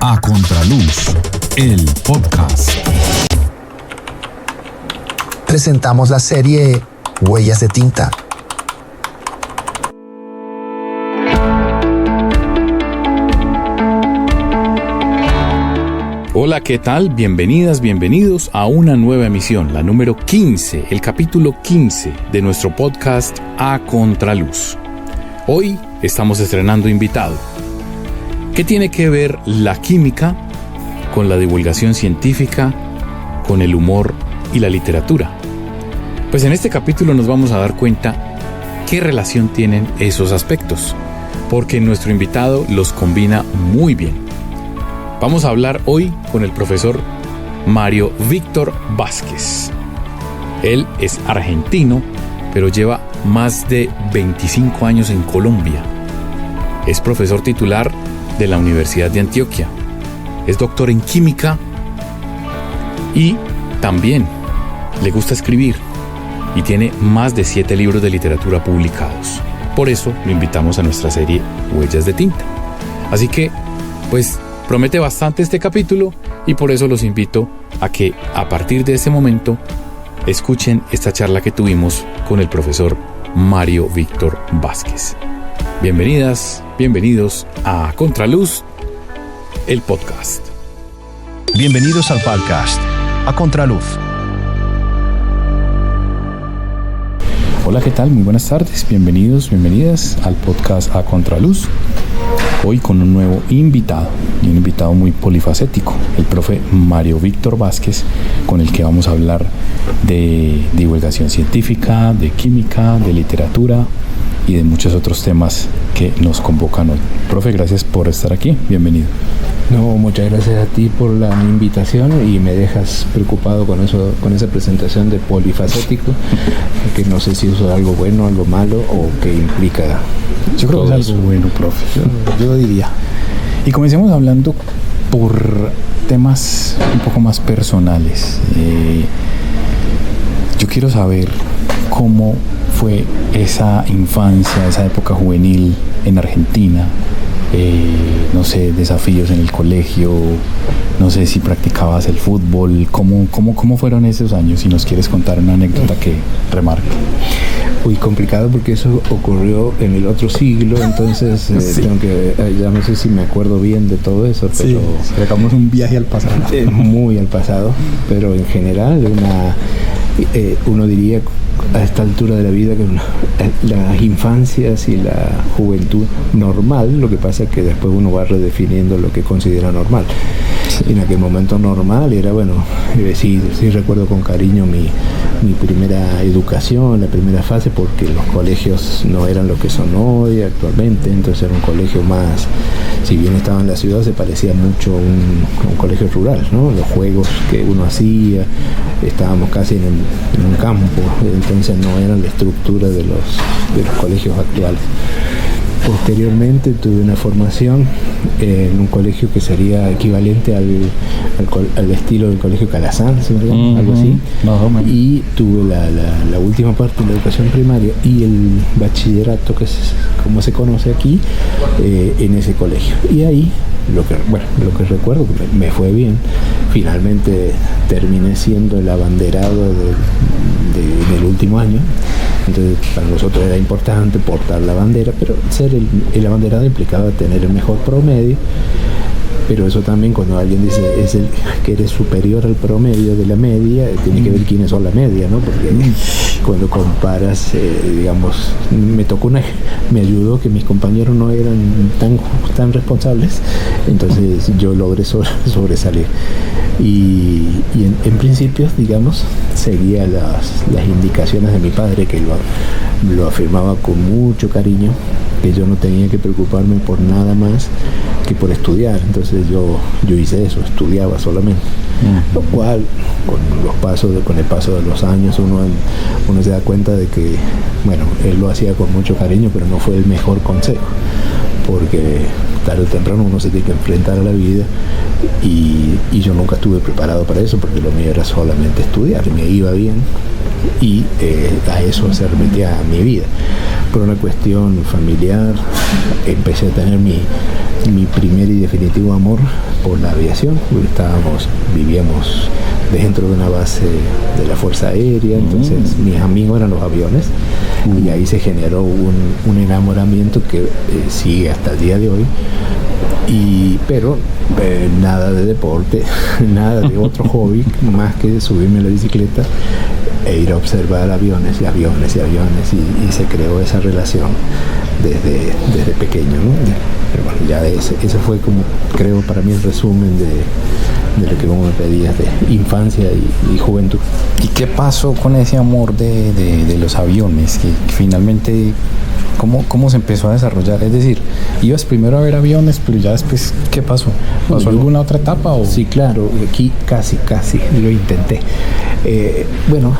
A Contraluz, el podcast. Presentamos la serie Huellas de Tinta. Hola, ¿qué tal? Bienvenidas, bienvenidos a una nueva emisión, la número 15, el capítulo 15 de nuestro podcast A Contraluz. Hoy estamos estrenando invitado. ¿Qué tiene que ver la química con la divulgación científica, con el humor y la literatura? Pues en este capítulo nos vamos a dar cuenta qué relación tienen esos aspectos, porque nuestro invitado los combina muy bien. Vamos a hablar hoy con el profesor Mario Víctor Vázquez. Él es argentino, pero lleva más de 25 años en Colombia. Es profesor titular de la Universidad de Antioquia. Es doctor en química y también le gusta escribir y tiene más de 7 libros de literatura publicados. Por eso lo invitamos a nuestra serie Huellas de Tinta. Así que, pues, promete bastante este capítulo y por eso los invito a que a partir de este momento escuchen esta charla que tuvimos con el profesor Mario Víctor Vázquez. Bienvenidas, bienvenidos a Contraluz, el podcast. Bienvenidos al podcast A Contraluz. Hola, ¿qué tal? Muy buenas tardes. Bienvenidos, bienvenidas al podcast A Contraluz. Hoy con un nuevo invitado, y un invitado muy polifacético, el profe Mario Víctor Vázquez, con el que vamos a hablar de divulgación científica, de química, de literatura y de muchos otros temas que nos convocan hoy. Profe, gracias por estar aquí. Bienvenido. No, muchas gracias a ti por la invitación y me dejas preocupado con eso, con esa presentación de polifacético, que no sé si eso es algo bueno, algo malo o qué implica. Yo creo que es algo bueno, profe. Yo diría. Y comencemos hablando por temas un poco más personales. Yo quiero saber cómo fue esa infancia, esa época juvenil en Argentina. No sé, desafíos en el colegio, no sé si practicabas el fútbol, ¿cómo fueron esos años? Si nos quieres contar una anécdota que remarque. Muy complicado porque eso ocurrió en el otro siglo, entonces sí. Ya no sé si me acuerdo bien de todo eso, pero sí, hagamos un viaje al pasado. Muy al pasado, pero en general uno diría a esta altura de la vida que las infancias y la juventud normal, lo que pasa es que después uno va redefiniendo lo que considera normal. Sí. En aquel momento normal era, sí recuerdo con cariño mi primera educación, la primera fase, porque los colegios no eran lo que son hoy actualmente, entonces era un colegio más, si bien estaba en la ciudad, se parecía mucho a un colegio rural, ¿no? Los juegos que uno hacía, estábamos casi en un campo, entonces no eran la estructura de los colegios actuales. Posteriormente tuve una formación en un colegio que sería equivalente al estilo del colegio Calazán, algo así, y tuve la última parte de la educación primaria y el bachillerato, que es como se conoce aquí, en ese colegio. Y ahí lo que recuerdo que me fue bien. Finalmente terminé siendo el abanderado en el último año. Entonces para nosotros era importante portar la bandera, pero ser el abanderado implicaba tener el mejor promedio. Pero eso también, cuando alguien dice que eres superior al promedio de la media, tiene que ver quiénes son la media, ¿no? Porque cuando comparas, me ayudó que mis compañeros no eran tan responsables, entonces yo logré sobresalir. Y en principio, seguía las indicaciones de mi padre, que lo afirmaba con mucho cariño, que yo no tenía que preocuparme por nada más que por estudiar. Entonces yo hice eso, estudiaba solamente. Lo cual, con el paso de los años, uno se da cuenta de que, él lo hacía con mucho cariño, pero no fue el mejor consejo, porque tarde o temprano uno se tiene que enfrentar a la vida, y yo nunca estuve preparado para eso, porque lo mío era solamente estudiar, me iba bien, y a eso se remitía a mi vida. Por una cuestión familiar empecé a tener mi primer y definitivo amor por la aviación. Vivíamos dentro de una base de la Fuerza Aérea, entonces mis amigos eran los aviones, y ahí se generó un enamoramiento que sigue hasta el día de hoy. Pero nada de deporte, nada de otro hobby más que subirme a la bicicleta e ir a observar aviones y aviones y aviones, y se creó esa relación desde pequeño, ¿no? Pero bueno, ya ese fue, como creo, para mí el resumen de lo que vos me pedías de infancia y juventud. ¿Y qué pasó con ese amor de los aviones? Que finalmente, ¿cómo se empezó a desarrollar? Es decir, ibas primero a ver aviones, pero ya después, ¿qué pasó? ¿Pasó alguna otra etapa? ¿O? Sí, claro, aquí casi lo intenté. Bueno,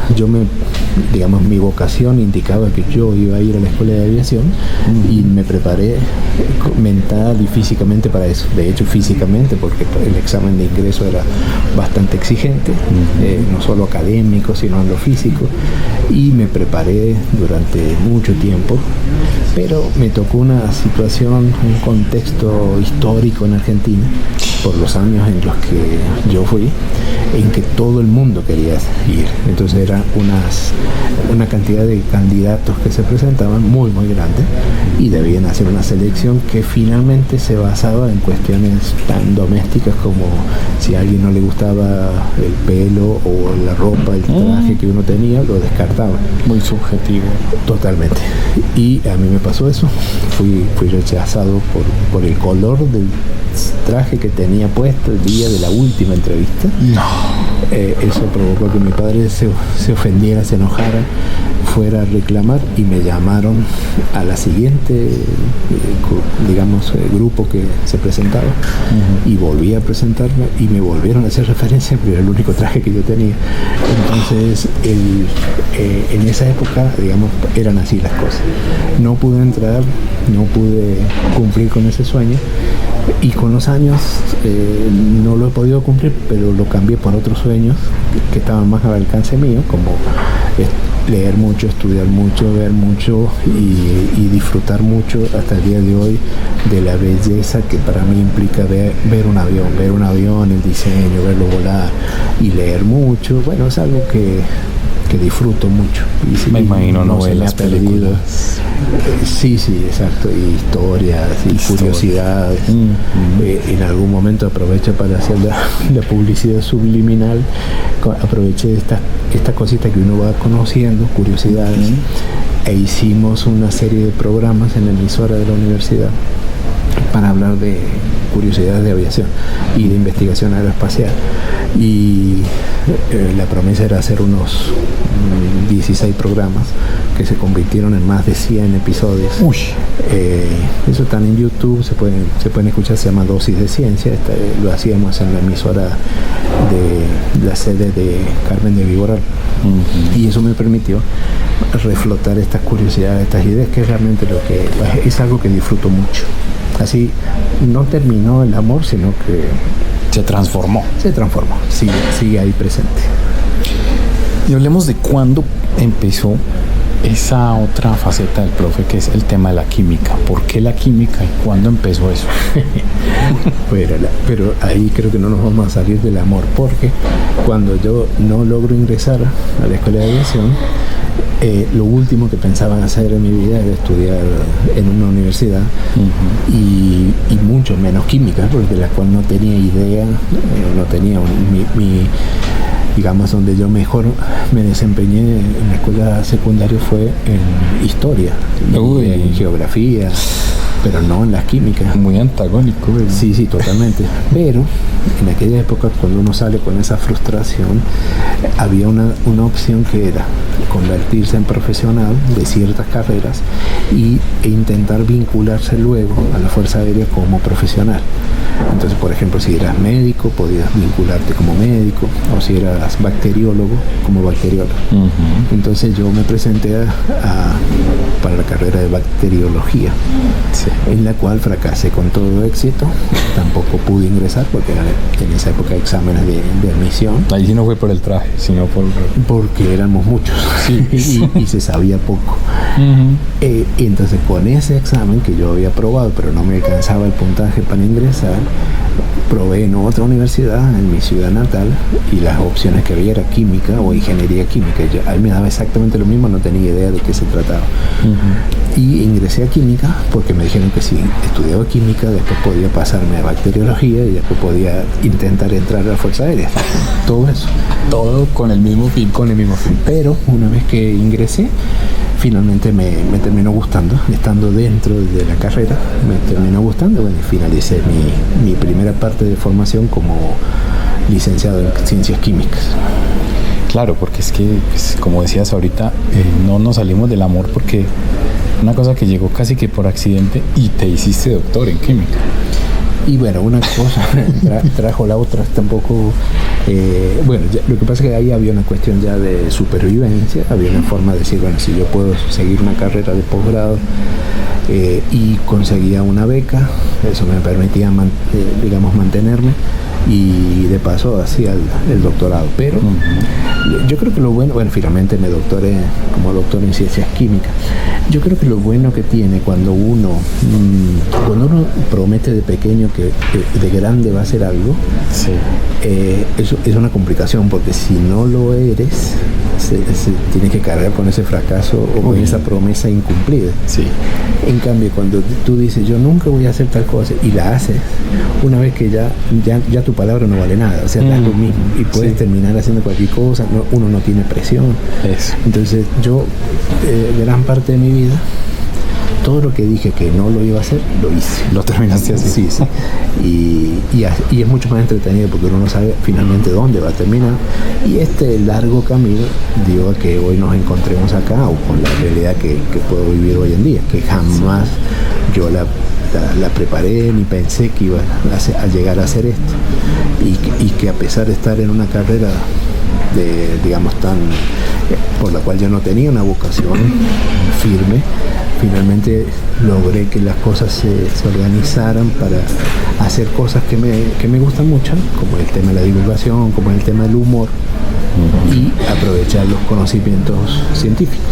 mi vocación indicaba que yo iba a ir a la escuela de aviación, y me preparé mental y físicamente para eso. De hecho, físicamente, porque el examen de ingreso era bastante exigente, no solo académico, sino en lo físico, y me preparé durante mucho tiempo. Pero me tocó una situación, un contexto histórico en Argentina, por los años en los que yo fui, en que todo el mundo quería ir. Entonces era una cantidad de candidatos que se presentaban muy grande, y debían hacer una selección que finalmente se basaba en cuestiones tan domésticas como si a alguien no le gustaba el pelo o la ropa, el traje que uno tenía, lo descartaba. Muy subjetivo. Totalmente. Y a mí me pasó eso. Fui rechazado por el color del traje que tenía puesto el día de la última entrevista. Eso provocó que mi padre se ofendiera, se enojara, fuera a reclamar, y me llamaron a la siguiente grupo que se presentaba, y volví a presentarme y me volvieron a hacer referencia, porque era el único traje que yo tenía. Entonces en esa época, eran así las cosas. No pude entrar, no pude cumplir con ese sueño, y con los años no lo he podido cumplir, pero lo cambié por otros sueños que estaban más al alcance mío, como leer mucho, estudiar mucho, ver mucho y disfrutar mucho hasta el día de hoy de la belleza que para mí implica ver un avión, el diseño, verlo volar, y leer mucho. Bueno, es algo que disfruto mucho. Me imagino novelas, películas. Sí, exacto, y historias y curiosidades. En algún momento aprovecho para hacer la publicidad subliminal. Aproveché estas cositas que uno va conociendo, curiosidades, e hicimos una serie de programas en la emisora de la universidad para hablar de curiosidades de aviación y de investigación aeroespacial. Y la promesa era hacer unos 16 programas que se convirtieron en más de 100 episodios. Eso están en YouTube, se pueden escuchar, se llama Dosis de Ciencia. Lo hacíamos en la emisora de la sede de Carmen de Viboral. Y eso me permitió reflotar estas curiosidades, estas ideas, que es realmente es algo que disfruto mucho. Así no terminó el amor, sino que se transformó. Sigue ahí presente. Y hablemos de cuándo empezó esa otra faceta del profe, que es el tema de la química. ¿Por qué la química y cuándo empezó eso? Pero ahí creo que no nos vamos a salir del amor, porque cuando yo no logro ingresar a la escuela de aviación, lo último que pensaba hacer en mi vida era estudiar en una universidad, y mucho menos química, porque de la cual no tenía idea, no tenía donde yo mejor me desempeñé en la escuela secundaria fue en historia, en geografía, pero no en las químicas. Muy antagónico, ¿verdad? Sí, totalmente. Pero en aquella época, cuando uno sale con esa frustración, había una opción que era convertirse en profesional de ciertas carreras e intentar vincularse luego a la Fuerza Aérea como profesional. Entonces, por ejemplo, si eras médico, podías vincularte como médico, o si eras bacteriólogo, como bacteriólogo. Entonces yo me presenté para la carrera de bacteriología. en la cual fracasé con todo éxito. Tampoco pude ingresar porque eran en esa época exámenes de admisión. Ahí sí no fue por el traje, sino porque éramos muchos. Sí. y se sabía poco. Y entonces con ese examen que yo había aprobado, pero no me alcanzaba el puntaje para ingresar, probé en otra universidad, en mi ciudad natal, y las opciones que había era química o ingeniería química. A mí me daba exactamente lo mismo, no tenía idea de qué se trataba. Y ingresé a química porque me dijeron que si estudiaba química, después podía pasarme a bacteriología y después podía intentar entrar a la Fuerza Aérea. Todo eso. Todo con el mismo fin. Con el mismo fin. Pero una vez que ingresé, finalmente me terminó gustando, estando dentro de la carrera, me terminó gustando. Bueno, y finalicé mi primera parte de formación como licenciado en Ciencias Químicas. Claro, porque es que, pues, como decías ahorita, no nos salimos del amor porque una cosa que llegó casi que por accidente y te hiciste doctor en química. Y bueno, una cosa trajo la otra, tampoco... bueno, ya, lo que pasa es que ahí había una cuestión ya de supervivencia, había una forma de decir, bueno, si yo puedo seguir una carrera de posgrado y conseguía una beca, eso me permitía, digamos, mantenerme, y de paso hacía el doctorado. Pero yo creo que lo bueno, finalmente me doctoré como doctor en ciencias químicas. Yo creo que lo bueno que tiene cuando uno promete de pequeño que de grande va a hacer algo, sí. Eso es una complicación, porque si no lo eres, se tiene que cargar con ese fracaso o con esa promesa incumplida. Sí. En cambio, cuando tú dices, yo nunca voy a hacer tal cosa, y la haces, una vez que ya tu palabra no vale nada, o sea, das lo mismo y puedes terminar haciendo cualquier cosa, uno no tiene presión. Eso. Entonces yo, gran parte de mi vida, todo lo que dije que no lo iba a hacer, lo hice. Lo terminaste así. Sí. Y es mucho más entretenido porque uno no sabe finalmente dónde va a terminar. Y este largo camino dio a que hoy nos encontremos acá, o con la realidad que puedo vivir hoy en día, que jamás yo la preparé ni pensé que iba a llegar a hacer esto. Y que a pesar de estar en una carrera digamos, por la cual yo no tenía una vocación firme, finalmente logré que las cosas se organizaran para hacer cosas que me gustan mucho, como el tema de la divulgación, como el tema del humor, y aprovechar los conocimientos científicos.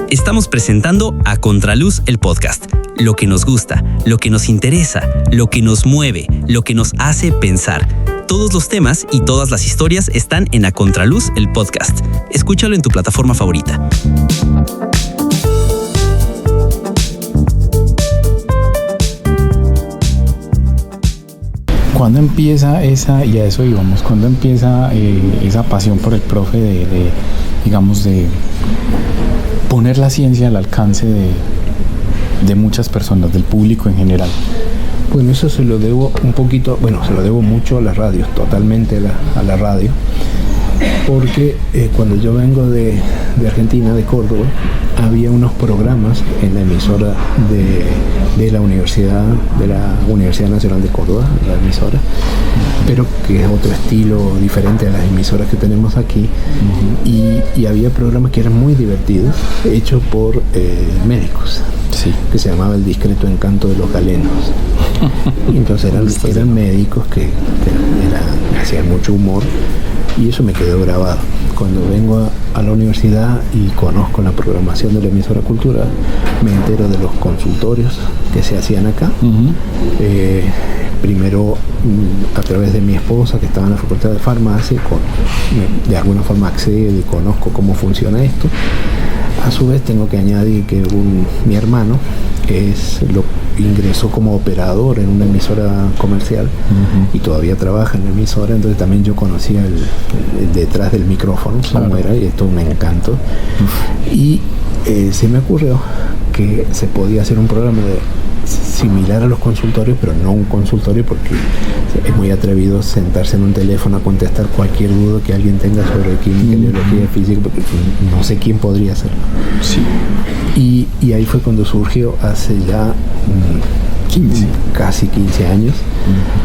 Estamos presentando A Contraluz, el podcast. Lo que nos gusta, lo que nos interesa, lo que nos mueve, lo que nos hace pensar. Todos los temas y todas las historias están en A Contraluz, el podcast. Escúchalo en tu plataforma favorita. ¿Cuándo empieza y a eso íbamos, cuándo empieza esa pasión por el profe de poner la ciencia al alcance de muchas personas, del público en general? Bueno, eso se lo debo un poquito, se lo debo mucho a las radios, totalmente a la radio, porque cuando yo vengo de Argentina, de Córdoba, había unos programas en la emisora de la Universidad Nacional de Córdoba, la emisora, pero que es otro estilo diferente a las emisoras que tenemos aquí, y había programas que eran muy divertidos, hechos por médicos. Sí. Que se llamaba El Discreto Encanto de los Galenos. Y entonces eran médicos que hacían mucho humor, y eso me quedó grabado. Cuando vengo a la universidad y conozco la programación de la emisora cultural, me entero de los consultorios que se hacían acá. Primero a través de mi esposa, que estaba en la Facultad de Farmacia, de alguna forma accedo y conozco cómo funciona esto. A su vez tengo que añadir que mi hermano ingresó como operador en una emisora comercial, y todavía trabaja en la emisora, entonces también yo conocía el detrás del micrófono, cómo era, y esto me encantó. Y se me ocurrió que se podía hacer un programa similar a los consultorios, pero no un consultorio, porque es muy atrevido sentarse en un teléfono a contestar cualquier duda que alguien tenga sobre química, biología, física, porque no sé quién podría hacerlo. Sí. Y ahí fue cuando surgió, hace ya casi 15 años,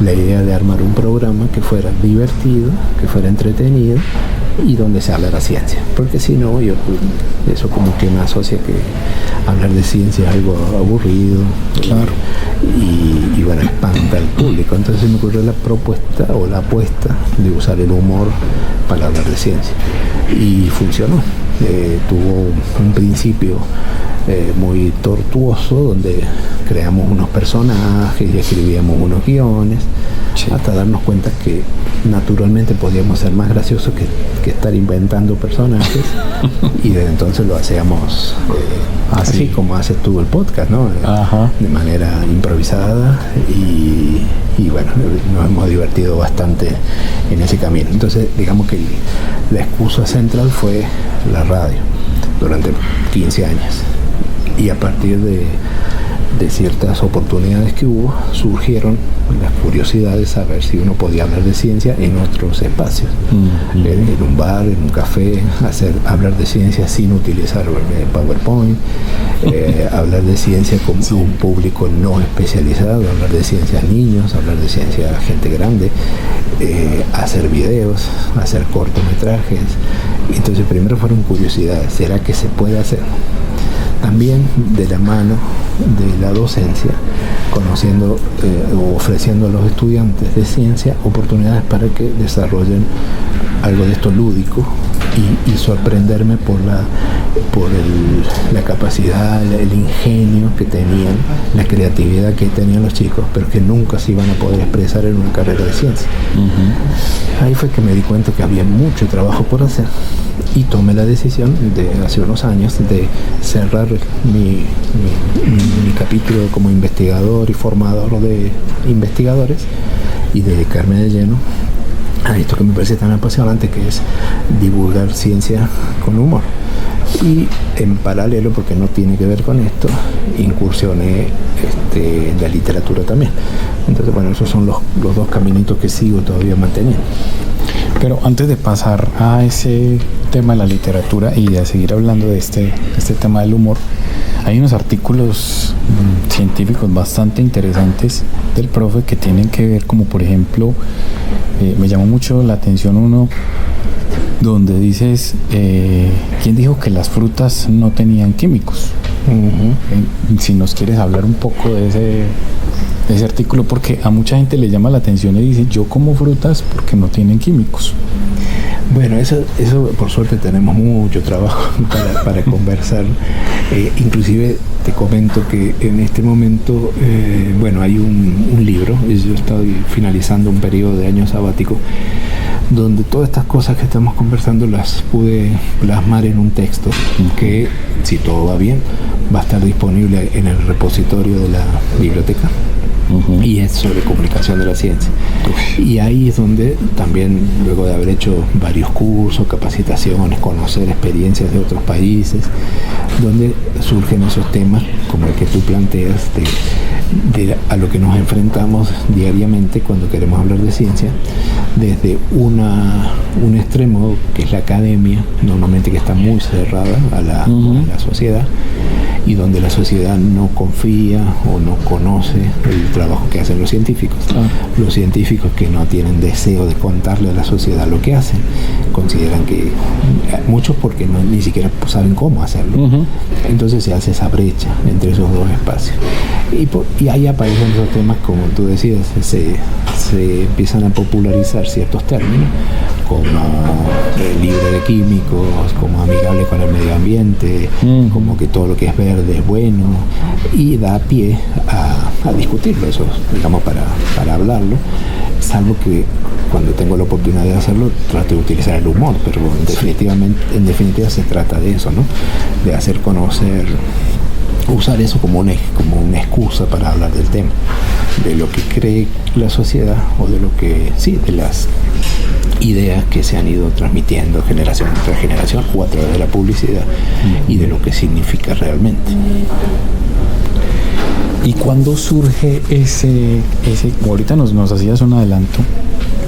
la idea de armar un programa que fuera divertido, que fuera entretenido, y donde se habla de la ciencia, porque si no, eso como que me asocia que hablar de ciencia es algo aburrido, Claro. y bueno, espanta al público. Entonces me ocurrió la propuesta o la apuesta de usar el humor para hablar de ciencia, y funcionó. Tuvo un principio muy tortuoso, donde creamos unos personajes y escribíamos unos guiones, hasta darnos cuenta que naturalmente podíamos ser más graciosos que estar inventando personajes, y desde entonces lo hacíamos así como haces tú el podcast, ¿no? Ajá. De manera improvisada, y bueno, nos hemos divertido bastante en ese camino. Entonces digamos que la excusa central fue la radio durante 15 años, y a partir de ciertas oportunidades que hubo, surgieron las curiosidades de saber si uno podía hablar de ciencia en otros espacios, en un bar, en un café, hablar de ciencia sin utilizar PowerPoint, hablar de ciencia con un público no especializado, hablar de ciencia a niños, hablar de ciencia a gente grande, hacer videos, hacer cortometrajes. Entonces primero fueron curiosidades, ¿será que se puede hacer? También de la mano de la docencia, conociendo o ofreciendo a los estudiantes de ciencia oportunidades para que desarrollen algo de esto lúdico, y sorprenderme por la capacidad, el ingenio que tenían, la creatividad que tenían los chicos, pero que nunca se iban a poder expresar en una carrera de ciencia. Ahí fue que me di cuenta que había mucho trabajo por hacer, y tomé la decisión hace unos años de cerrar mi capítulo como investigador y formador de investigadores, y dedicarme de lleno a esto que me parece tan apasionante, que es divulgar ciencia con humor. Y en paralelo, porque no tiene que ver con esto, incursioné en la literatura también. Entonces, bueno, esos son los dos caminitos que sigo todavía manteniendo. Pero antes de pasar a ese tema de la literatura y de seguir hablando de este tema del humor, hay unos artículos científicos bastante interesantes del profe que tienen que ver, como por ejemplo, me llamó mucho la atención uno donde dices, ¿quién dijo que las frutas no tenían químicos? Si nos quieres hablar un poco de ese artículo, porque a mucha gente le llama la atención y dice, yo como frutas porque no tienen químicos. Bueno, eso por suerte tenemos mucho trabajo para conversar. Inclusive te comento que en este momento, hay un libro, yo estoy finalizando un periodo de año sabático, donde todas estas cosas que estamos conversando las pude plasmar en un texto que, si todo va bien, va a estar disponible en el repositorio de la biblioteca. Y es sobre comunicación de la ciencia. Y ahí es donde también, luego de haber hecho varios cursos, capacitaciones, conocer experiencias de otros países, donde surgen esos temas como el que tú planteas a lo que nos enfrentamos diariamente cuando queremos hablar de ciencia, desde un extremo que es la academia, normalmente, que está muy cerrada a la sociedad, y donde la sociedad no confía o no conoce el trabajo que hacen los científicos. Los científicos que no tienen deseo de contarle a la sociedad lo que hacen, consideran que muchos porque ni siquiera saben cómo hacerlo. Entonces se hace esa brecha entre esos dos espacios, y ahí aparecen esos temas, como tú decías, se empiezan a popularizar ciertos términos como libre de químicos, como amigable con el medio ambiente, como que todo lo que es verde es bueno, y da pie a discutirlo, eso, digamos, para hablarlo, salvo que cuando tengo la oportunidad de hacerlo trato de utilizar el humor, pero en definitiva se trata de eso, ¿no? De hacer conocer, usar eso como una excusa para hablar del tema, de lo que cree la sociedad, o de las ideas que se han ido transmitiendo generación tras generación, o a través de la publicidad, y de lo que significa realmente. ¿Y cuándo surge ese ahorita nos hacías un adelanto,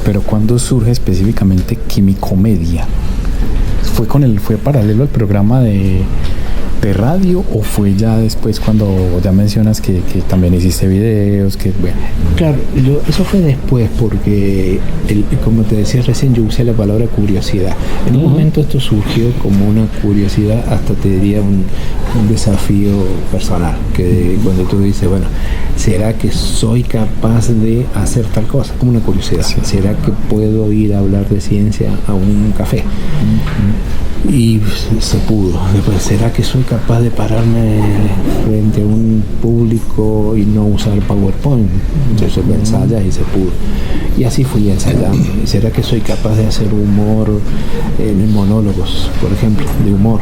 pero cuándo surge específicamente Quimicomedia? ¿Fue paralelo al programa de de radio o fue ya después cuando ya mencionas que también hiciste videos, que bueno? Claro, eso fue después porque, como te decía recién, yo usé la palabra curiosidad. En un momento esto surgió como una curiosidad, hasta te diría un desafío personal, que cuando tú dices, bueno, ¿será que soy capaz de hacer tal cosa? Como una curiosidad. Sí. ¿Será que puedo ir a hablar de ciencia a un café? Y se pudo. Después, ¿será que soy capaz de pararme frente a un público y no usar PowerPoint? Entonces lo ensayas y se pudo. Y así fui ensayando. ¿Será que soy capaz de hacer humor en monólogos, por ejemplo, de humor?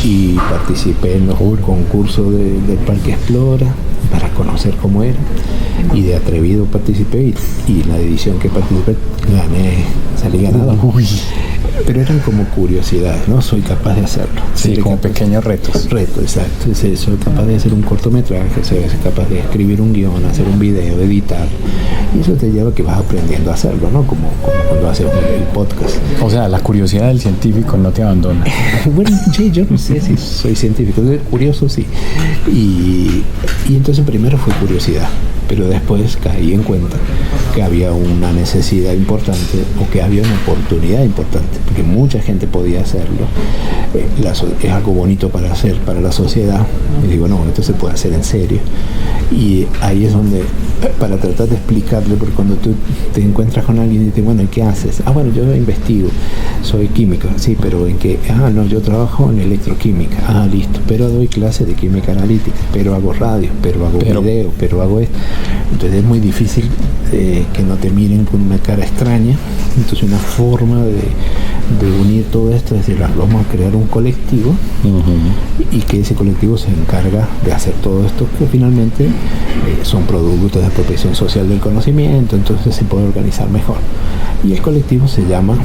Y participé en los concursos del Parque Explora para conocer cómo era. Y de atrevido participé y la edición que participé salí ganador. Pero eran como curiosidades, ¿no? Soy capaz de hacerlo. Sí, como pequeños retos. Retos, exacto. Soy capaz de hacer un cortometraje, soy capaz de escribir un guión, hacer un video, editar. Y eso te lleva a que vas aprendiendo a hacerlo, ¿no? Como cuando haces el podcast. O sea, la curiosidad del científico no te abandona. Bueno, yo no sé si soy científico, soy curioso, sí. Y entonces primero fue curiosidad, pero después caí en cuenta que había una necesidad importante o que había una oportunidad importante, porque mucha gente podía hacerlo. Es algo bonito para hacer para la sociedad. Y digo, no, esto se puede hacer en serio. Y ahí es donde, para tratar de explicarle, porque cuando tú te encuentras con alguien y dices, bueno, ¿y qué haces? Ah, bueno, yo investigo, soy químico. Sí, pero ¿en qué? Ah, no, yo trabajo en electroquímica. Ah, listo, pero doy clases de química analítica, pero hago radio, pero hago video, pero hago esto. Entonces es muy difícil que no te miren con una cara extraña. Entonces una forma de unir todo esto es decir, vamos a crear un colectivo y que ese colectivo se encarga de hacer todo esto, que finalmente son productos de apropiación social del conocimiento, entonces se puede organizar mejor. Y el colectivo se llama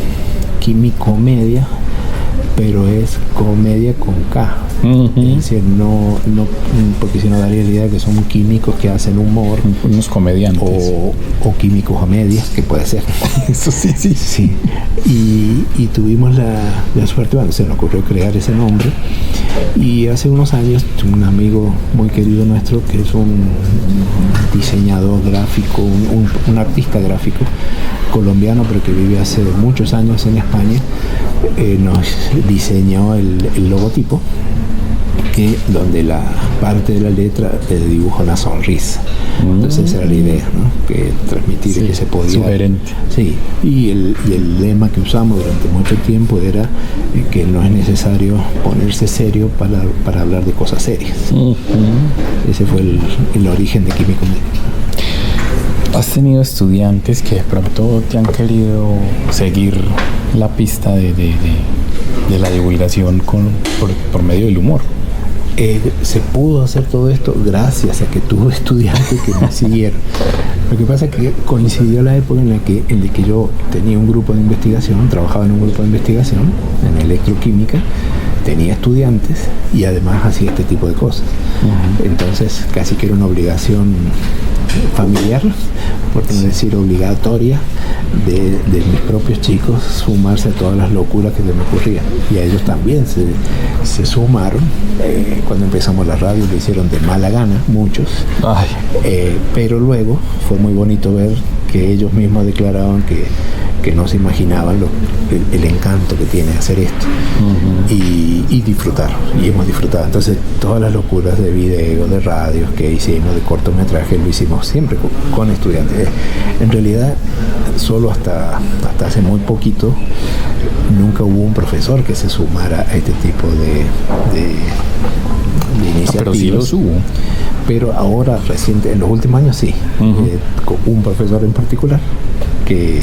Quimicomedia, pero es comedia con K. Es decir, no, porque si no daría la idea de que son químicos que hacen humor. Unos comediantes. O químicos a medias, que puede ser. Eso sí. Y tuvimos la suerte, bueno, se nos ocurrió crear ese nombre. Y hace unos años, un amigo muy querido nuestro, que es un diseñador gráfico, un artista gráfico colombiano, pero que vive hace muchos años en España, nos diseñó el logotipo, donde la parte de la letra dibuja una sonrisa. Entonces esa era la idea, ¿no? Que transmitir que se podía. Sugerente. Sí. Y el lema que usamos durante mucho tiempo era que no es necesario ponerse serio para hablar de cosas serias. Ese fue el origen de Quimicomedia. ¿Has tenido estudiantes que de pronto te han querido seguir la pista de la divulgación por medio del humor? Se pudo hacer todo esto gracias a que tuve estudiantes que me siguieron. Lo que pasa es que coincidió la época en la que yo tenía un grupo de investigación, trabajaba en un grupo de investigación en electroquímica, tenía estudiantes y además hacía este tipo de cosas. Entonces casi que era una obligación familiar, por no decir obligatoria, de mis propios chicos sumarse a todas las locuras que se me ocurrían. Y a ellos también se sumaron. Cuando empezamos la radio lo hicieron de mala gana, muchos. Pero luego fue muy bonito ver que ellos mismos declaraban que no se imaginaban el encanto que tiene hacer esto. Y disfrutaron, y hemos disfrutado. Entonces todas las locuras de video, de radios que hicimos, de cortometraje, lo hicimos siempre con estudiantes. En realidad solo hasta hace muy poquito nunca hubo un profesor que se sumara a este tipo de iniciativas. Pero sí los hubo. Pero ahora reciente, en los últimos años sí. Con un profesor en particular que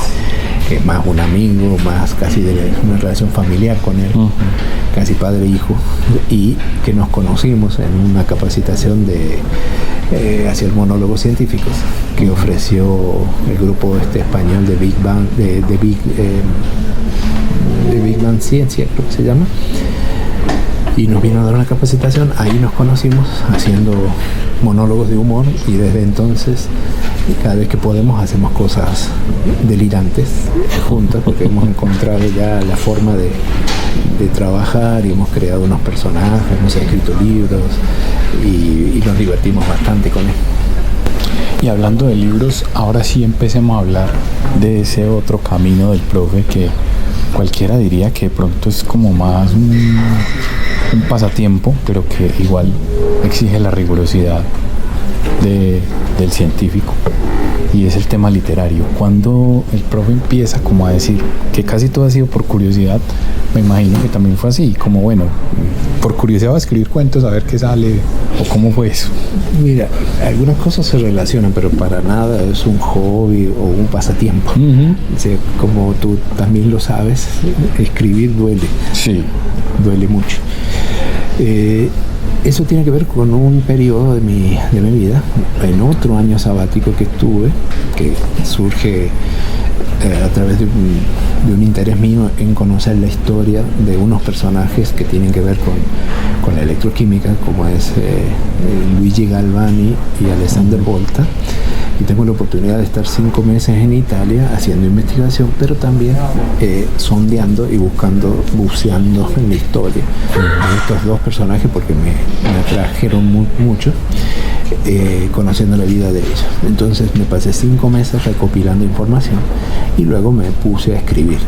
más un amigo, más casi de una relación familiar con él, casi padre e hijo, y que nos conocimos en una capacitación hacia el monólogo científicos que ofreció el grupo español de Big Bang, de Big Bang Ciencia, creo que se llama, y nos vino a dar una capacitación. Ahí nos conocimos haciendo monólogos de humor y desde entonces cada vez que podemos hacemos cosas delirantes juntas porque hemos encontrado ya la forma de de trabajar y hemos creado unos personajes, hemos escrito libros y nos divertimos bastante con él. Y hablando de libros, ahora sí empecemos a hablar de ese otro camino del profe que cualquiera diría que de pronto es como más un pasatiempo, pero que igual exige la rigurosidad del científico, y es el tema literario. Cuando el profe empieza como a decir que casi todo ha sido por curiosidad, me imagino que también fue así, como bueno, por curiosidad va a escribir cuentos a ver qué sale, o cómo fue eso. Mira, algunas cosas se relacionan, pero para nada es un hobby o un pasatiempo. O sea, como tú también lo sabes, escribir duele. Sí. Duele mucho. Eso tiene que ver con un periodo de mi vida, en otro año sabático que tuve, que surge a través de un interés mío en conocer la historia de unos personajes que tienen que ver con la electroquímica, como es Luigi Galvani y Alessandro Volta. Y tengo la oportunidad de estar 5 meses en Italia haciendo investigación, pero también sondeando y buceando en la historia de estos dos personajes, porque me atrajeron mucho, conociendo la vida de ellos. Entonces me pasé 5 meses recopilando información y luego me puse a escribir,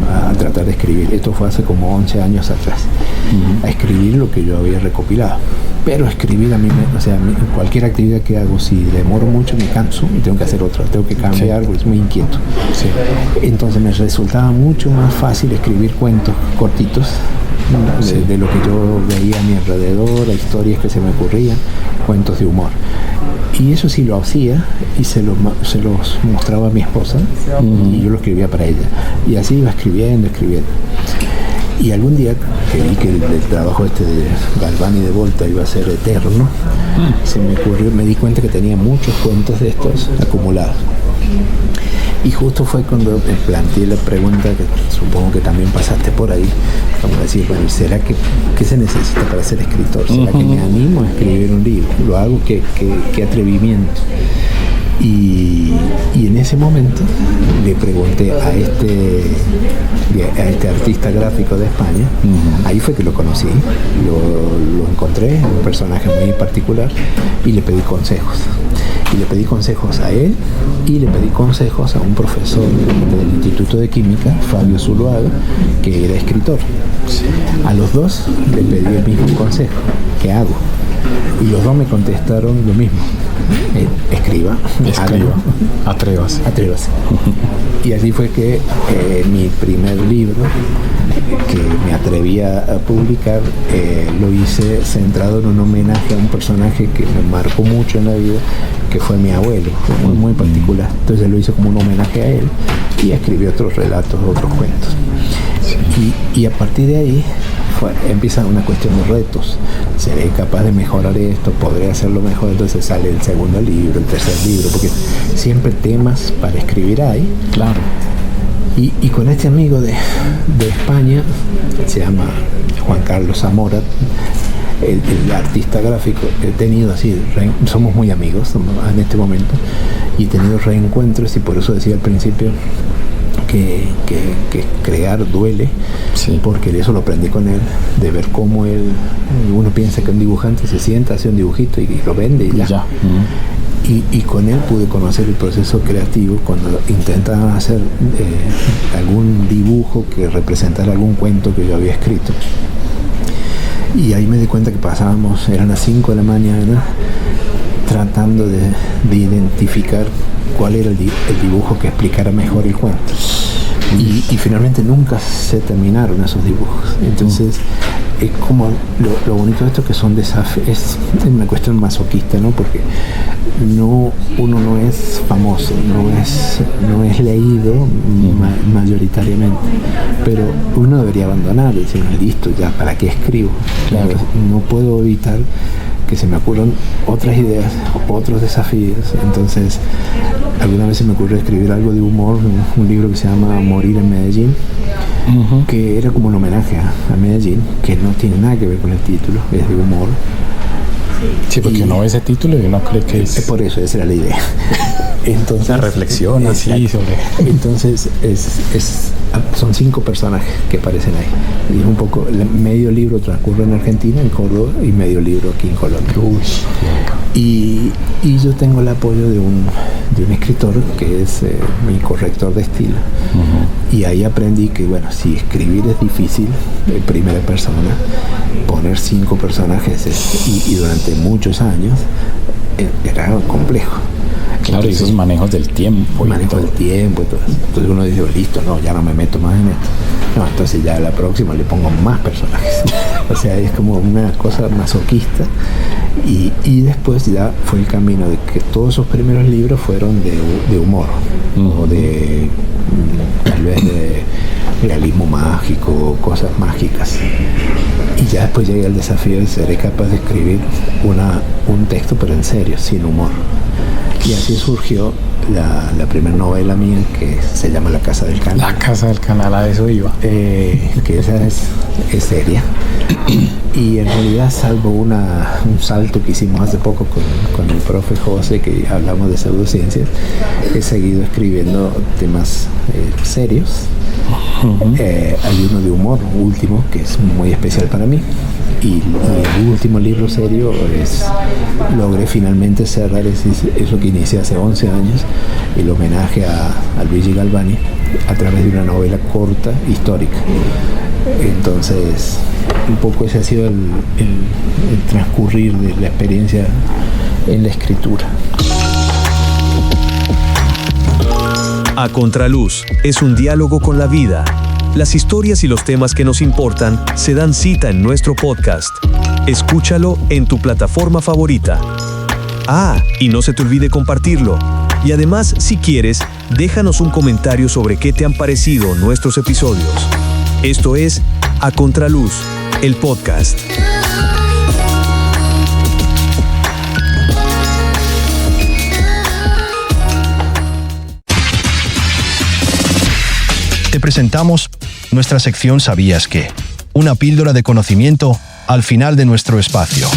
a tratar de escribir. Esto fue hace como 11 años atrás, a escribir lo que yo había recopilado. Pero escribir a mí, cualquier actividad que hago, si demoro mucho me canso y tengo que hacer otra, tengo que cambiar, porque es muy inquieto. Sí. Entonces me resultaba mucho más fácil escribir cuentos cortitos de lo que yo veía a mi alrededor, historias que se me ocurrían, cuentos de humor. Y eso sí lo hacía y se los mostraba a mi esposa, y yo lo escribía para ella. Y así iba escribiendo. Y algún día que vi que el trabajo de Galvani y de Volta iba a ser eterno, me di cuenta que tenía muchos cuentos de estos acumulados. Y justo fue cuando me planteé la pregunta, que supongo que también pasaste por ahí, como decir, bueno, ¿será qué se necesita para ser escritor? ¿Será que me animo a escribir un libro? ¿Lo hago? ¿Qué atrevimiento? Y en ese momento le pregunté a este artista gráfico de España, ahí fue que lo conocí, lo encontré, un personaje muy particular, y le pedí consejos. Y le pedí consejos a él y le pedí consejos a un profesor del Instituto de Química, Fabio Zuluaga, que era escritor. A los dos le pedí el mismo consejo: ¿qué hago? Y los dos me contestaron lo mismo: escriba, atrévase. Y así fue que mi primer libro, que me atreví a publicar, lo hice centrado en un homenaje a un personaje que me marcó mucho en la vida, que fue mi abuelo, fue muy particular. Entonces lo hice como un homenaje a él y escribí otros relatos, otros cuentos. Y a partir de ahí empieza una cuestión de retos. ¿Seré capaz de mejorar esto? ¿Podré hacerlo mejor? Entonces sale el segundo libro, el tercer libro, porque siempre temas para escribir hay. Claro. Y con este amigo de España, se llama Juan Carlos Zamora, el artista gráfico, he tenido así, somos muy amigos en este momento, y he tenido reencuentros, y por eso decía al principio que crear duele, sí, porque eso lo aprendí con él, de ver cómo uno piensa que un dibujante se sienta, hace un dibujito y lo vende y ya. Y con él pude conocer el proceso creativo cuando intentaban hacer algún dibujo que representara algún cuento que yo había escrito. Y ahí me di cuenta que eran las 5 de la mañana, tratando de identificar cuál era el dibujo que explicara mejor el cuento. Y finalmente nunca se terminaron esos dibujos. Entonces es como lo bonito de esto, que son desafíos, es una cuestión masoquista, ¿no? Porque uno no es famoso, no es leído mayoritariamente, pero uno debería abandonar y decir, listo, ya, ¿para qué escribo? Claro. No puedo evitar que se me ocurran otras ideas, otros desafíos. Entonces alguna vez se me ocurrió escribir algo de humor, un libro que se llama Morir en Medellín, que era como un homenaje a Medellín, que no tiene nada que ver con el título, es de humor. Sí, porque uno ve ese título y uno cree que es... Por eso, esa era la idea. Entonces, la reflexión así sobre... Entonces es son 5 personajes que aparecen ahí. Y es un poco, medio libro transcurre en Argentina, en Córdoba, y medio libro aquí en Colombia. Y yo tengo el apoyo de un escritor que es mi corrector de estilo. Y ahí aprendí que, bueno, si escribir es difícil en primera persona, poner 5 personajes y durante muchos años era complejo. Claro, entonces, esos manejos del tiempo. Manejo del tiempo y todo eso. Entonces uno dice, listo, no, ya no me meto más en esto. No, entonces ya a la próxima le pongo más personajes. O sea, es como una cosa masoquista. Y después ya fue el camino de que todos esos primeros libros fueron de humor, o de tal vez de realismo mágico, cosas mágicas. Y ya después llegué al desafío de ser capaz de escribir un texto, pero en serio, sin humor. Y así surgió la primera novela mía, que se llama La Casa del Canal. La Casa del Canal, a eso iba. Que esa es seria. Y en realidad, salvo un salto que hicimos hace poco con el profe José, que hablamos de pseudociencias, he seguido escribiendo temas serios. Hay uno de humor último que es muy especial para mí, y el último libro serio logré finalmente cerrar eso que inicié hace 11 años, el homenaje a Luigi Galvani a través de una novela corta histórica. Entonces un poco ese ha sido el transcurrir de la experiencia en la escritura. A Contraluz es un diálogo con la vida. Las historias y los temas que nos importan se dan cita en nuestro podcast. Escúchalo en tu plataforma favorita. Y no se te olvide compartirlo. Y además, si quieres, déjanos un comentario sobre qué te han parecido nuestros episodios. Esto es A Contraluz, el podcast. Te presentamos nuestra sección ¿Sabías qué? Una píldora de conocimiento al final de nuestro espacio.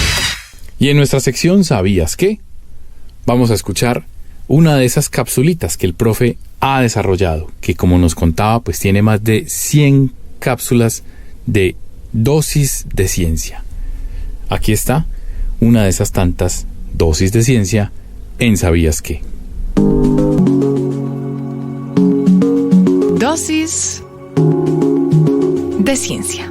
Y en nuestra sección ¿Sabías qué? Vamos a escuchar una de esas capsulitas que el profe ha desarrollado, que como nos contaba, pues tiene más de 100 cápsulas de dosis de ciencia. Aquí está una de esas tantas dosis de ciencia en ¿Sabías qué? Dosis de ciencia.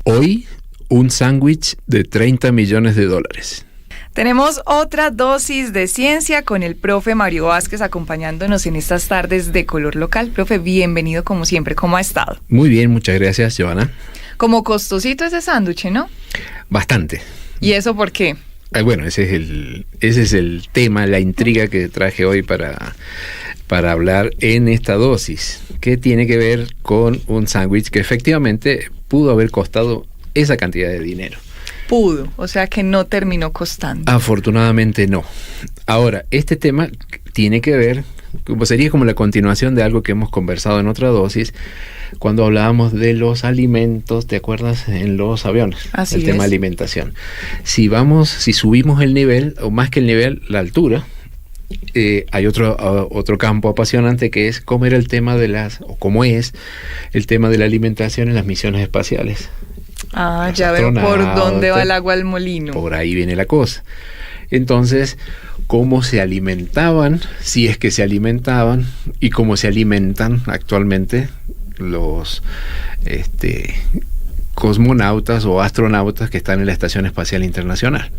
Hoy, un sándwich de $30 millones. Tenemos otra dosis de ciencia con el profe Mario Vázquez acompañándonos en estas tardes de Color Local. Profe, bienvenido como siempre. ¿Cómo ha estado? Muy bien, muchas gracias, Joana. Como costosito ese sándwich, ¿no? Bastante. ¿Y eso por qué? Bueno, ese es el tema, la intriga que traje hoy para hablar en esta dosis, que tiene que ver con un sándwich que efectivamente pudo haber costado esa cantidad de dinero. Pudo, o sea que no terminó costando. Afortunadamente no. Ahora, este tema tiene que ver, sería como la continuación de algo que hemos conversado en otra dosis, cuando hablábamos de los alimentos, ¿te acuerdas? En los aviones. Así el tema alimentación. Si subimos el nivel, o más que el nivel, la altura, hay otro campo apasionante, que es cómo es el tema de la alimentación en las misiones espaciales. Ya veo por dónde va el agua al molino. Por ahí viene la cosa. Entonces, cómo se alimentaban, si es que se alimentaban, y cómo se alimentan actualmente los cosmonautas o astronautas que están en la Estación Espacial Internacional.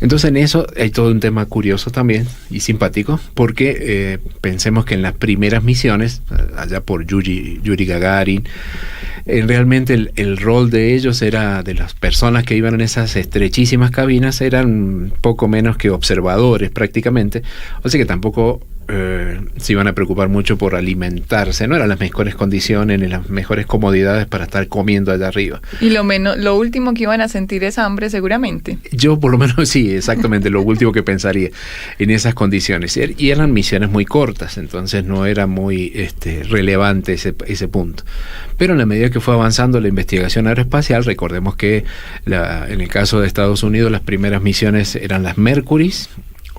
Entonces, en eso hay todo un tema curioso también y simpático, porque pensemos que en las primeras misiones, allá por Yuri Gagarin, realmente el rol de ellos era, de las personas que iban en esas estrechísimas cabinas, eran poco menos que observadores prácticamente, o sea que tampoco se iban a preocupar mucho por alimentarse, no eran las mejores condiciones ni las mejores comodidades para estar comiendo allá arriba. Y lo último que iban a sentir es hambre seguramente. Yo por lo menos sí, exactamente, lo último que pensaría en esas condiciones. Y eran misiones muy cortas, entonces no era muy relevante ese punto. Pero en la medida que fue avanzando la investigación aeroespacial, recordemos que en el caso de Estados Unidos las primeras misiones eran las Mercury,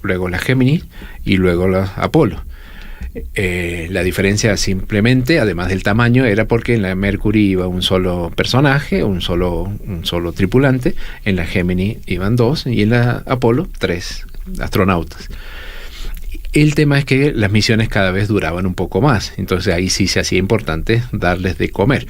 luego las Gemini y luego las Apolo. La diferencia simplemente, además del tamaño, era porque en la Mercury iba un solo personaje, un solo tripulante, en la Gemini iban 2 y en la Apolo 3 astronautas. El tema es que las misiones cada vez duraban un poco más, entonces ahí sí se hacía importante darles de comer.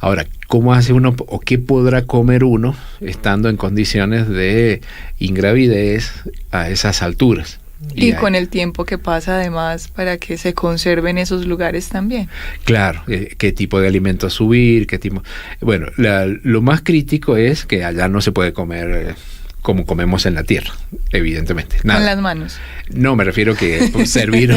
Ahora, ¿cómo hace uno o qué podrá comer uno estando en condiciones de ingravidez a esas alturas? Y con el tiempo que pasa además para que se conserven esos lugares también. Claro, qué tipo de alimentos subir, qué tipo... Bueno, lo más crítico es que allá no se puede comer como comemos en la Tierra, evidentemente. Nada. Con las manos. No, me refiero que servir...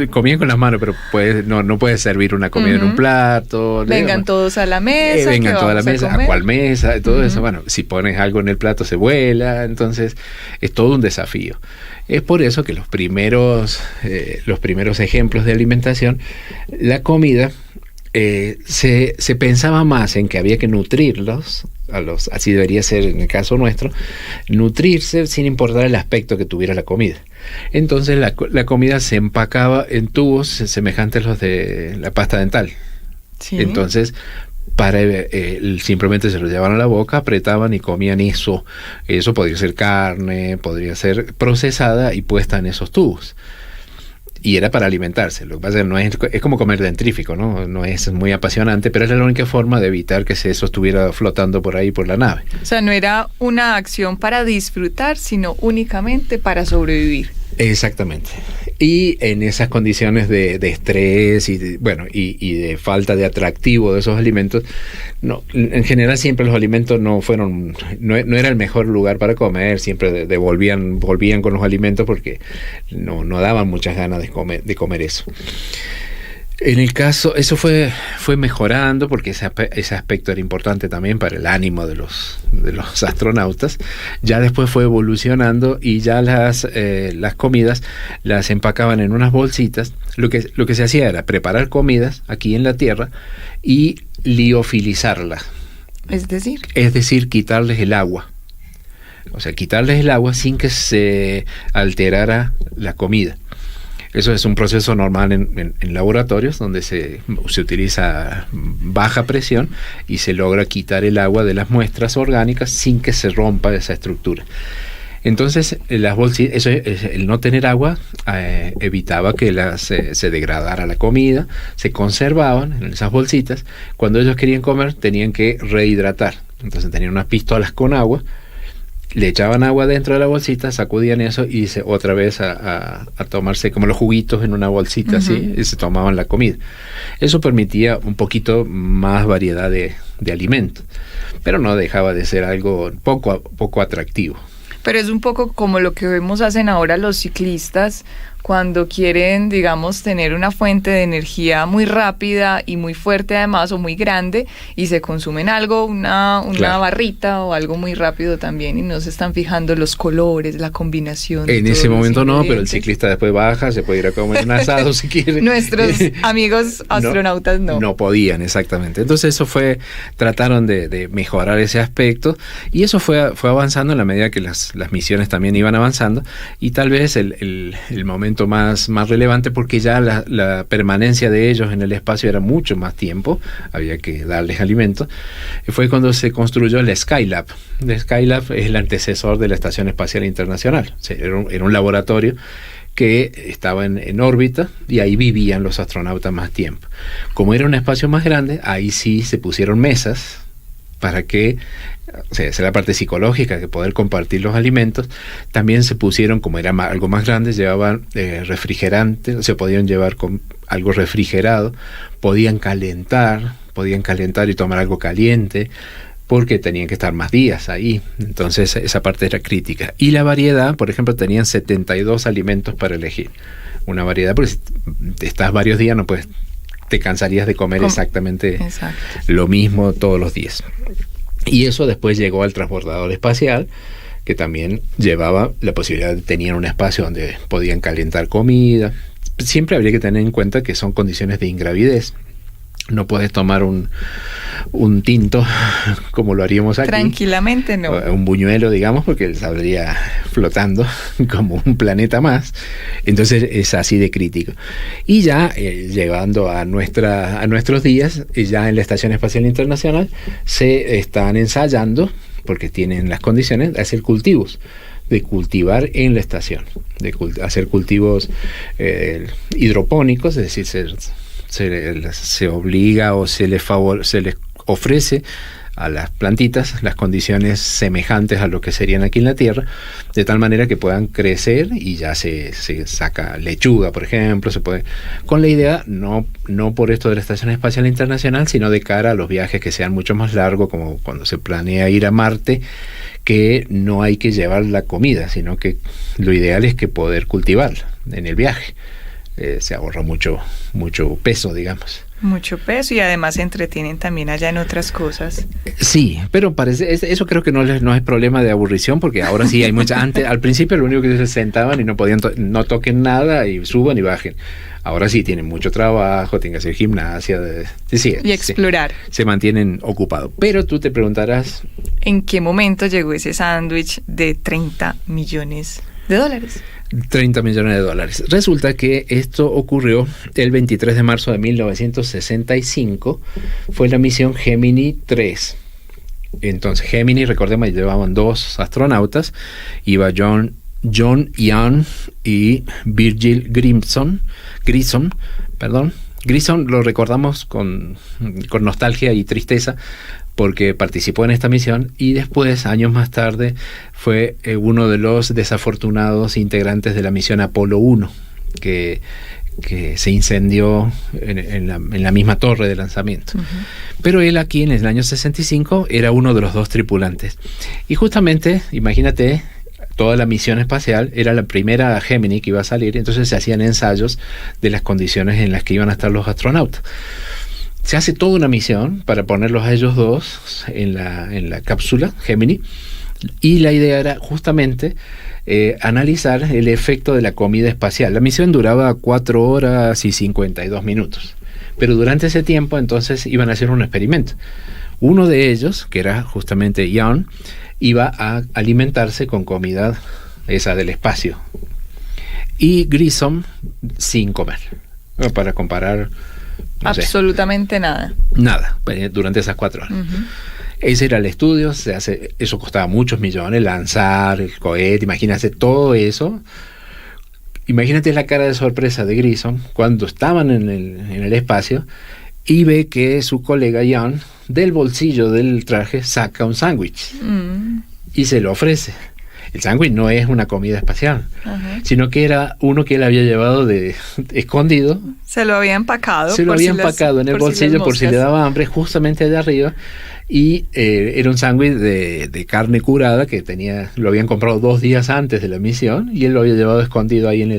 comían con las manos, pero no puedes servir una comida en un plato. Vengan todos a la mesa. Vengan todos a la mesa. ¿A cuál mesa? Todo eso. Bueno, si pones algo en el plato se vuela. Entonces, es todo un desafío. Es por eso que los primeros ejemplos de alimentación, la comida... se pensaba más en que había que nutrirlos, así debería ser en el caso nuestro, nutrirse sin importar el aspecto que tuviera la comida. Entonces la comida se empacaba en tubos semejantes a los de la pasta dental. Sí. Entonces, simplemente se lo llevaban a la boca, apretaban y comían eso. Eso podría ser carne, podría ser procesada y puesta en esos tubos. Y era para alimentarse. Lo que pasa es que es como comer dentrífico, ¿no? No es muy apasionante, pero era la única forma de evitar que eso estuviera flotando por ahí por la nave. O sea, no era una acción para disfrutar, sino únicamente para sobrevivir. Exactamente. Y en esas condiciones de estrés y de falta de atractivo de esos alimentos, no, en general siempre los alimentos no era el mejor lugar para comer, siempre volvían con los alimentos porque no daban muchas ganas de comer eso. En el caso, eso fue mejorando porque ese aspecto era importante también para el ánimo de los astronautas. Ya después fue evolucionando y ya las comidas las empacaban en unas bolsitas. Lo que se hacía era preparar comidas aquí en la Tierra y liofilizarlas. Es decir, quitarles el agua. O sea, quitarles el agua sin que se alterara la comida. Eso es un proceso normal en laboratorios donde se utiliza baja presión y se logra quitar el agua de las muestras orgánicas sin que se rompa esa estructura. Entonces, las bolsitas, el no tener agua evitaba que se degradara la comida, se conservaban en esas bolsitas. Cuando ellos querían comer, tenían que rehidratar. Entonces, tenían unas pistolas con agua, le echaban agua dentro de la bolsita, sacudían eso y otra vez a tomarse como los juguitos en una bolsita, así, y se tomaban la comida. Eso permitía un poquito más variedad de alimentos, pero no dejaba de ser algo poco atractivo. Pero es un poco como lo que hacen ahora los ciclistas cuando quieren, digamos, tener una fuente de energía muy rápida y muy fuerte además, o muy grande, y se consumen algo, una Claro. barrita o algo muy rápido también, y no se están fijando los colores, la combinación. En ese momento no, pero el ciclista después baja, se puede ir a comer un asado si quiere. Nuestros amigos astronautas no. No podían, exactamente. Entonces trataron de mejorar ese aspecto, y eso fue avanzando en la medida que las misiones también iban avanzando, y tal vez el momento más relevante, porque ya la permanencia de ellos en el espacio era mucho más tiempo, había que darles alimento, fue cuando se construyó el Skylab. El Skylab es el antecesor de la Estación Espacial Internacional. O sea, era un laboratorio que estaba en órbita y ahí vivían los astronautas más tiempo. Como era un espacio más grande, ahí sí se pusieron mesas para que, o sea, esa es la parte psicológica, de poder compartir los alimentos. También se pusieron, como era algo más grande, llevaban refrigerantes, o sea, podían llevar con algo refrigerado, podían calentar y tomar algo caliente, porque tenían que estar más días ahí. Entonces esa parte era crítica. Y la variedad, por ejemplo, tenían 72 alimentos para elegir. Una variedad, porque si estás varios días no puedes... te cansarías de comer exactamente lo mismo todos los días. Y eso después llegó al transbordador espacial, que también llevaba la posibilidad de tener un espacio donde podían calentar comida. Siempre habría que tener en cuenta que son condiciones de ingravidez. No puedes tomar un tinto como lo haríamos aquí. Tranquilamente no. Un buñuelo, digamos, porque él saldría flotando como un planeta más. Entonces es así de crítico. Y ya llegando a nuestros días, ya en la Estación Espacial Internacional se están ensayando, porque tienen las condiciones de hacer cultivos, de cultivar en la estación, de hacer cultivos hidropónicos, es decir, se obliga o se les ofrece a las plantitas las condiciones semejantes a lo que serían aquí en la Tierra, de tal manera que puedan crecer y ya se saca lechuga, por ejemplo, se puede, con la idea, no por esto de la Estación Espacial Internacional, sino de cara a los viajes que sean mucho más largos, como cuando se planea ir a Marte, que no hay que llevar la comida, sino que lo ideal es que poder cultivarla en el viaje. Se ahorra mucho peso, digamos. Mucho peso, y además se entretienen también allá en otras cosas. Sí, pero eso creo que no es problema de aburrición, porque ahora sí hay mucha. Antes, al principio lo único que se sentaban y no podían no toquen nada y suban y bajen. Ahora sí tienen mucho trabajo, tienen que hacer gimnasia, y explorar. Se mantienen ocupados. Pero tú te preguntarás, ¿en qué momento llegó ese sándwich de $30 millones? $30 millones. Resulta que esto ocurrió el 23 de marzo de 1965. Fue la misión Gemini 3. Entonces, Gemini, recordemos, llevaban 2 astronautas. Iba John Young y Virgil Grissom. Grissom lo recordamos con nostalgia y tristeza, porque participó en esta misión y después, años más tarde, fue uno de los desafortunados integrantes de la misión Apolo 1, que se incendió en la misma torre de lanzamiento. Uh-huh. Pero él aquí, en el año 65, era uno de los 2 tripulantes. Y justamente, imagínate, toda la misión espacial era la primera Gemini que iba a salir, entonces se hacían ensayos de las condiciones en las que iban a estar los astronautas. Se hace toda una misión para ponerlos a ellos 2 en la cápsula Gemini, y la idea era justamente analizar el efecto de la comida espacial. La misión duraba 4 horas y 52 minutos, pero durante ese tiempo entonces iban a hacer un experimento. Uno de ellos, que era justamente Young, iba a alimentarse con comida esa del espacio, y Grissom sin comer, para comparar. Absolutamente nada durante esas 4 horas. Uh-huh. Ese era el estudio. Eso costaba muchos millones, lanzar el cohete, imagínate todo eso. Imagínate la cara de sorpresa de Grissom cuando estaban en el espacio y ve que su colega Young, del bolsillo del traje, saca un sándwich y se lo ofrece. El sándwich no es una comida espacial, uh-huh, sino que era uno que él había llevado escondido. Se lo había empacado. En el bolsillo por si le daba hambre, justamente allá arriba. Y era un sándwich de carne curada que lo habían comprado 2 días antes de la misión, y él lo había llevado escondido ahí en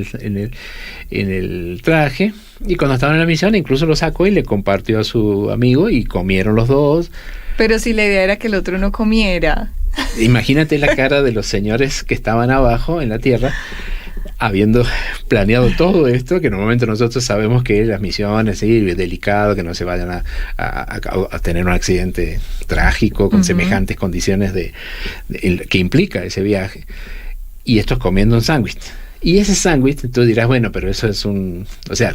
el traje. Y cuando estaba en la misión, incluso lo sacó y le compartió a su amigo, y comieron los 2. Pero si la idea era que el otro no comiera. Imagínate la cara de los señores que estaban abajo en la Tierra, habiendo planeado todo esto, que normalmente nosotros sabemos que las misiones, sí, es delicado, que no se vayan a tener un accidente trágico con, uh-huh, semejantes condiciones que implica ese viaje. Y estos comiendo un sándwich. Y ese sándwich, tú dirás, bueno, pero eso es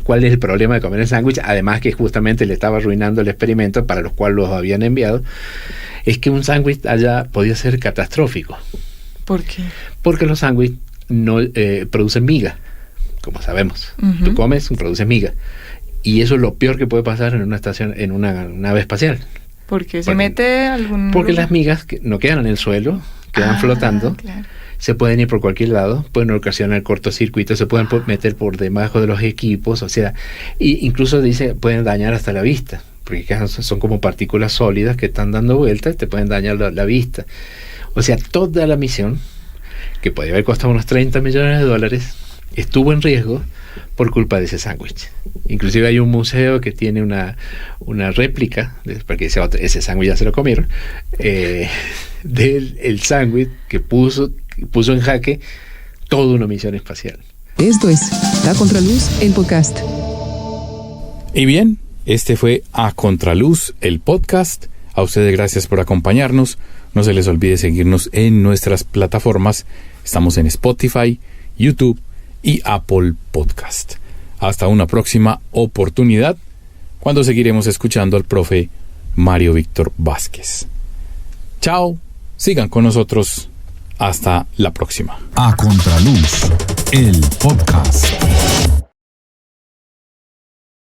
¿cuál es el problema de comer el sándwich? Además que justamente le estaba arruinando el experimento para los cuales los habían enviado. Es que un sándwich allá podía ser catastrófico. ¿Por qué? Porque los sándwiches no producen miga, como sabemos. Uh-huh. Tú comes y produces miga. Y eso es lo peor que puede pasar en una estación, en una nave espacial. ¿Por qué? ¿Se mete algún...? Porque las migas no quedan en el suelo, quedan flotando. Claro. Se pueden ir por cualquier lado, pueden ocasionar cortocircuitos, se pueden meter por debajo de los equipos, incluso pueden dañar hasta la vista, porque son como partículas sólidas que están dando vueltas, te pueden dañar la vista. Toda la misión, que podía haber costado unos $30 millones, estuvo en riesgo por culpa de ese sándwich. Inclusive hay un museo que tiene una réplica, porque ese sándwich ya se lo comieron, del sándwich que puso en jaque toda una misión espacial. Esto es A Contraluz, el podcast. Y bien, Este fue A Contraluz, el podcast. A ustedes gracias por acompañarnos. No se les olvide seguirnos en nuestras plataformas. Estamos en Spotify, YouTube y Apple Podcast. Hasta una próxima oportunidad, cuando seguiremos escuchando al profe Mario Víctor Vázquez. Chao, sigan con nosotros. Hasta la próxima. A Contraluz, el podcast.